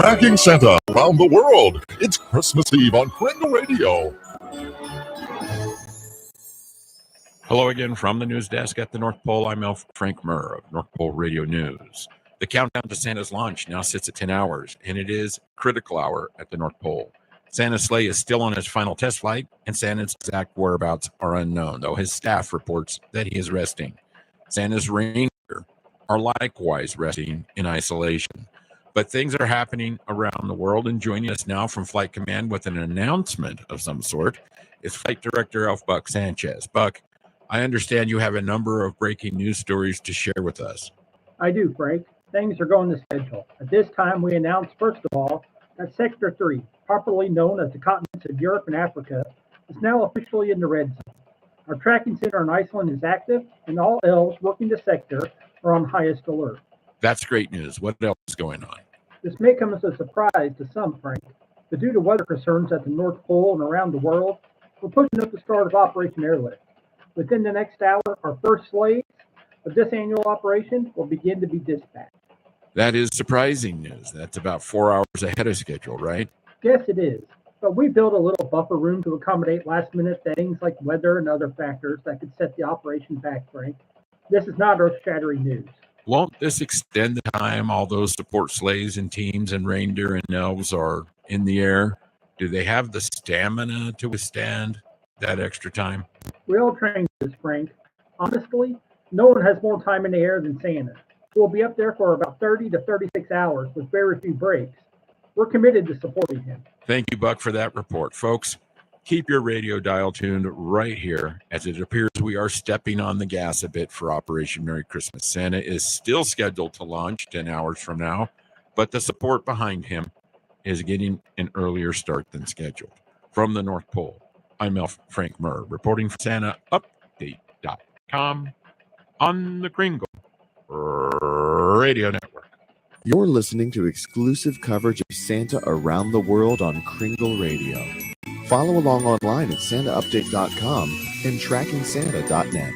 Tracking Santa around the world. It's Christmas Eve on Kringle Radio. Hello again from the news desk at the North Pole. I'm Frank Murr of North Pole Radio News. The countdown to Santa's launch now sits at 10 hours, and it is critical hour at the North Pole. Santa's sleigh is still on his final test flight, and Santa's exact whereabouts are unknown, though his staff reports that he is resting. Santa's reindeer are likewise resting in isolation. But things are happening around the world, and joining us now from Flight Command with an announcement of some sort is Flight Director Alf Buck Sanchez. Buck, I understand you have a number of breaking news stories to share with us. I do, Frank. Things are going to schedule. At this time, we announce, first of all, that Sector 3, properly known as the continents of Europe and Africa, is now officially in the red zone. Our tracking center in Iceland is active, and all elves working the sector are on highest alert. That's great news. What else is going on? This may come as a surprise to some, Frank, but due to weather concerns at the North Pole and around the world, we're pushing up the start of Operation Airlift. Within the next hour, our first sleighs of this annual operation will begin to be dispatched. That is surprising news. That's about 4 hours ahead of schedule, right? Yes, it is. But we built a little buffer room to accommodate last-minute things like weather and other factors that could set the operation back, Frank. This is not earth-shattering news. Won't this extend the time all those support sleighs and teams and reindeer and elves are in the air? Do they have the stamina to withstand that extra time? We all train this, Frank. Honestly, no one has more time in the air than Santa. We'll be up there for about 30 to 36 hours with very few breaks. We're committed to supporting him. Thank you, Buck, for that report. Folks, keep your radio dial tuned right here, as it appears we are stepping on the gas a bit for Operation Merry Christmas. Santa is still scheduled to launch 10 hours from now, but the support behind him is getting an earlier start than scheduled. From the North Pole, I'm Frank Murr, reporting for SantaUpdate.com on the Kringle Radio Network. You're listening to exclusive coverage of Santa around the world on Kringle Radio. Follow along online at SantaUpdate.com and TrackingSanta.net.